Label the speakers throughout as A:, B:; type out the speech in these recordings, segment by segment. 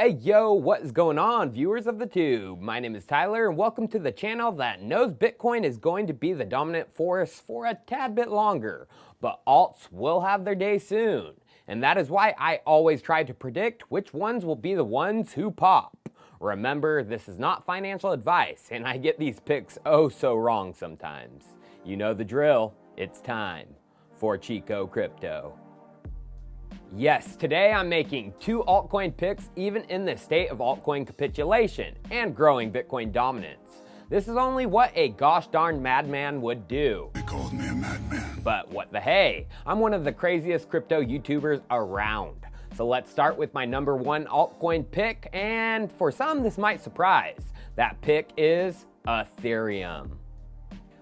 A: Hey yo, what is going on, viewers of the tube? My name is Tyler and welcome to the channel that knows Bitcoin is going to be the dominant force for a tad bit longer, but alts will have their day soon. And that is why I always try to predict which ones will be the ones who pop. Remember, this is not financial advice and I get these picks oh so wrong sometimes. You know the drill, it's time for Chico Crypto. Yes, today I'm making two altcoin picks even in the state of altcoin capitulation and growing Bitcoin dominance. This is only what a gosh darn madman would do.
B: They called me a madman.
A: But what the hey, I'm one of the craziest crypto YouTubers around. So let's start with my number one altcoin pick, and for some this might surprise. That pick is Ethereum.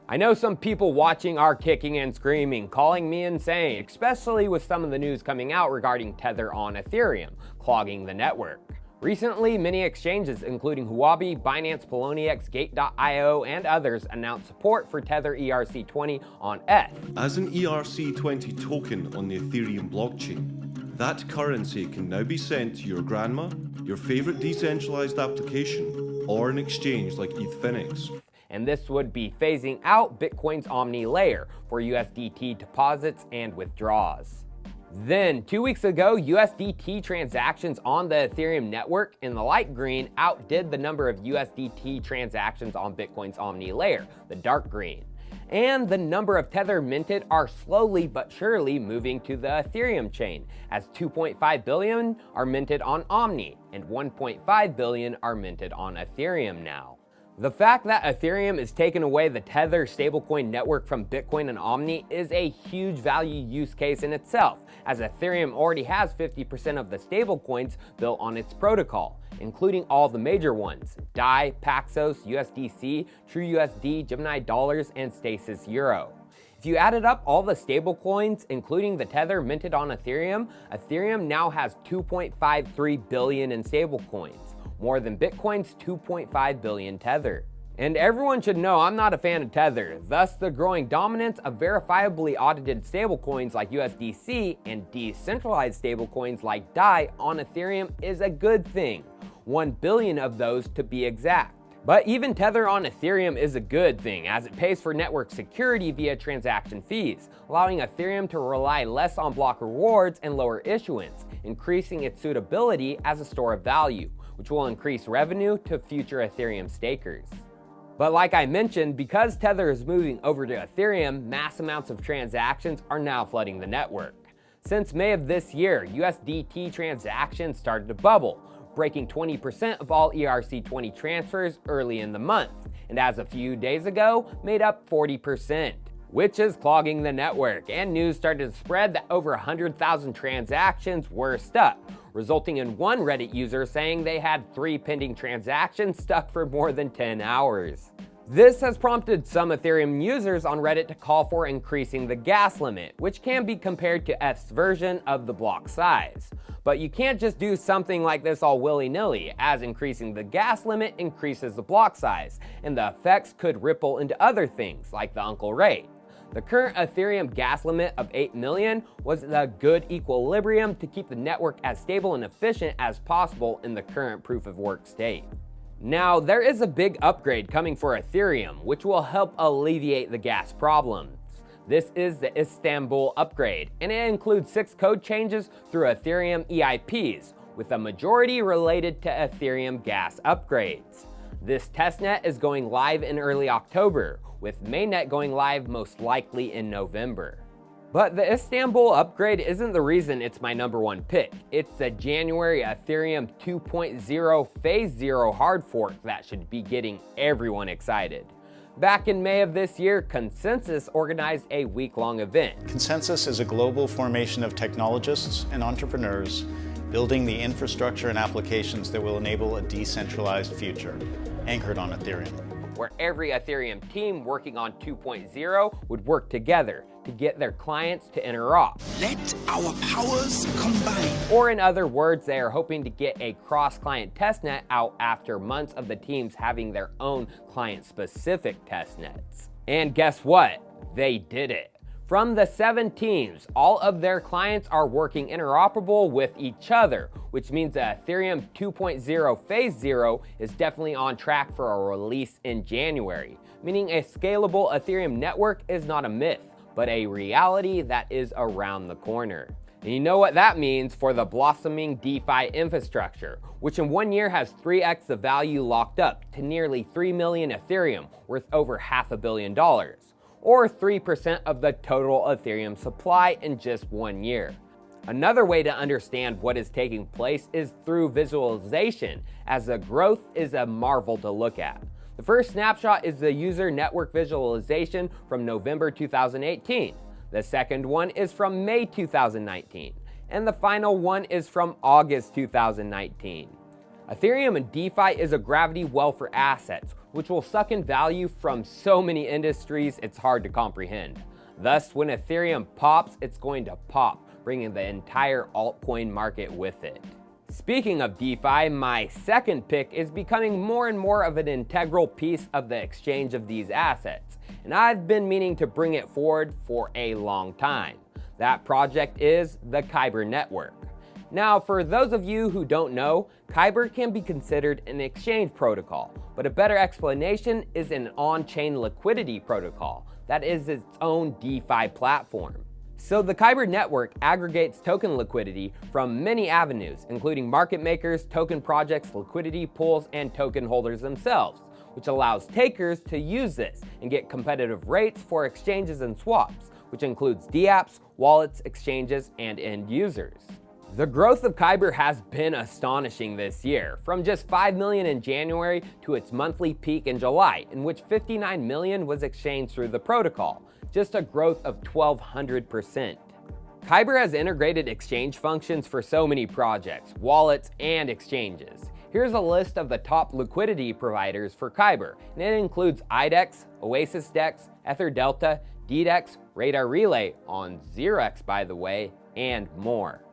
A: I know some people watching are kicking and screaming, calling me insane, especially with some of the news coming out regarding Tether on Ethereum, clogging the network. Recently, many exchanges including Huobi, Binance, Poloniex, Gate.io, and others announced support for Tether ERC20 on ETH.
C: As an ERC20 token on the Ethereum blockchain, that currency can now be sent to your grandma, your favorite decentralized application, or an exchange like ETHFinix.
A: And this would be phasing out Bitcoin's Omni layer for USDT deposits and withdrawals. Then, 2 weeks ago, USDT transactions on the Ethereum network in the light green outdid the number of USDT transactions on Bitcoin's Omni layer, the dark green. And the number of Tether minted are slowly but surely moving to the Ethereum chain, as 2.5 billion are minted on Omni and 1.5 billion are minted on Ethereum now. The fact that Ethereum is taking away the Tether stablecoin network from Bitcoin and Omni is a huge value use case in itself, as Ethereum already has 50% of the stablecoins built on its protocol, including all the major ones: DAI, Paxos, USDC, TrueUSD, Gemini Dollars, and Stasis Euro. If you added up all the stablecoins, including the Tether minted on Ethereum, Ethereum now has 2.53 billion in stablecoins, more than Bitcoin's 2.5 billion Tether. And everyone should know I'm not a fan of Tether, thus the growing dominance of verifiably audited stablecoins like USDC and decentralized stablecoins like DAI on Ethereum is a good thing, 1 billion of those to be exact. But even Tether on Ethereum is a good thing, as it pays for network security via transaction fees, allowing Ethereum to rely less on block rewards and lower issuance, increasing its suitability as a store of value, which will increase revenue to future Ethereum stakers. But like I mentioned, because Tether is moving over to Ethereum, mass amounts of transactions are now flooding the network. Since May of this year, USDT transactions started to bubble, breaking 20% of all ERC20 transfers early in the month, and as a few days ago, made up 40%, which is clogging the network, and news started to spread that over 100,000 transactions were stuck, resulting in one Reddit user saying they had 3 pending transactions stuck for more than 10 hours. This has prompted some Ethereum users on Reddit to call for increasing the gas limit, which can be compared to ETH's version of the block size. But you can't just do something like this all willy-nilly, as increasing the gas limit increases the block size, and the effects could ripple into other things like the uncle rate. The current Ethereum gas limit of 8 million was the good equilibrium to keep the network as stable and efficient as possible in the current proof of work state. Now, there is a big upgrade coming for Ethereum, which will help alleviate the gas problems. This is the Istanbul upgrade, and it includes 6 code changes through Ethereum EIPs, with a majority related to Ethereum gas upgrades. This testnet is going live in early October, with mainnet going live most likely in November. But the Istanbul upgrade isn't the reason it's my number one pick. It's the January Ethereum 2.0 Phase 0 hard fork that should be getting everyone excited. Back in May of this year, Consensus organized a week-long event.
D: Consensus is a global formation of technologists and entrepreneurs building the infrastructure and applications that will enable a decentralized future, anchored on Ethereum,
A: where every Ethereum team working on 2.0 would work together to get their clients to interop.
B: Let our powers combine.
A: Or in other words, they are hoping to get a cross-client testnet out after months of the teams having their own client-specific testnets. And guess what? They did it. From the 7 teams, all of their clients are working interoperable with each other, which means that Ethereum 2.0 Phase 0 is definitely on track for a release in January, meaning a scalable Ethereum network is not a myth, but a reality that is around the corner. And you know what that means for the blossoming DeFi infrastructure, which in 1 year has 3x the value locked up to nearly 3 million Ethereum, worth over $500 million. Or 3% of the total Ethereum supply in just 1 year. Another way to understand what is taking place is through visualization, as the growth is a marvel to look at. The first snapshot is the user network visualization from November 2018. The second one is from May 2019. And the final one is from August 2019. Ethereum and DeFi is a gravity well for assets, which will suck in value from so many industries it's hard to comprehend. Thus, when Ethereum pops, it's going to pop, bringing the entire altcoin market with it. Speaking of DeFi, my second pick is becoming more and more of an integral piece of the exchange of these assets, and I've been meaning to bring it forward for a long time. That project is the Kyber network. Now, for those of you who don't know, Kyber can be considered an exchange protocol, but a better explanation is an on-chain liquidity protocol that is its own DeFi platform. So the Kyber network aggregates token liquidity from many avenues, including market makers, token projects, liquidity pools, and token holders themselves, which allows takers to use this and get competitive rates for exchanges and swaps, which includes dApps, wallets, exchanges, and end users. The growth of Kyber has been astonishing this year, from just 5 million in January to its monthly peak in July, in which 59 million was exchanged through the protocol, just a growth of 1,200%. Kyber has integrated exchange functions for so many projects, wallets, and exchanges. Here's a list of the top liquidity providers for Kyber, and it includes IDEX, Oasis Dex, EtherDelta, DDEX, Radar Relay, on 0x by the way, and more.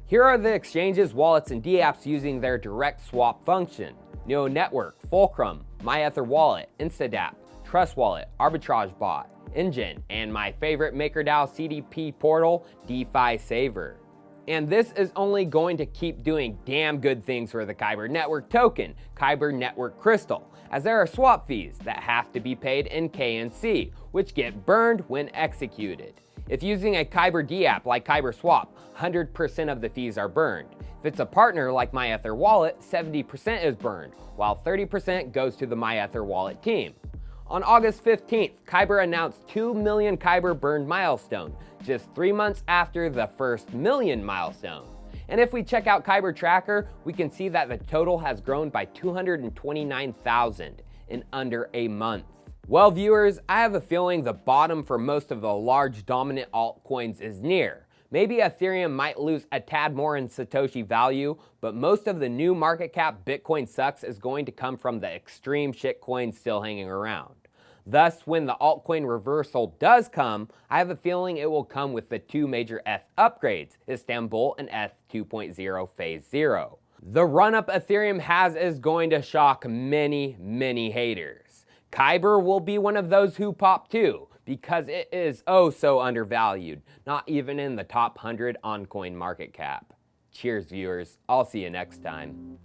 A: Here are the exchanges, wallets, and dApps using their direct swap function: Neo Network, Fulcrum, MyEtherWallet, InstadApp, Trust Wallet, Arbitrage Bot, Engine, and my favorite MakerDAO CDP portal, DeFi Saver. And this is only going to keep doing damn good things for the Kyber network token, Kyber Network Crystal, as there are swap fees that have to be paid in KNC, which get burned when executed. If using a Kyber dApp like Kyber Swap, 100% of the fees are burned. If it's a partner like MyEtherWallet, 70% is burned, while 30% goes to the MyEtherWallet team. On August 15th, Kyber announced 2 million Kyber burned milestone, just 3 months after the first million milestone. And if we check out Kyber Tracker, we can see that the total has grown by 229,000 in under a month. Well, viewers, I have a feeling the bottom for most of the large dominant altcoins is near. Maybe Ethereum might lose a tad more in Satoshi value, but most of the new market cap Bitcoin sucks is going to come from the extreme shitcoins still hanging around. Thus, when the altcoin reversal does come, I have a feeling it will come with the 2 major ETH upgrades, Istanbul and ETH 2.0 Phase 0. The run-up Ethereum has is going to shock many, many haters. Kyber will be one of those who pop too, because it is oh so undervalued, not even in the top 100 on coin market cap. Cheers, viewers. I'll see you next time.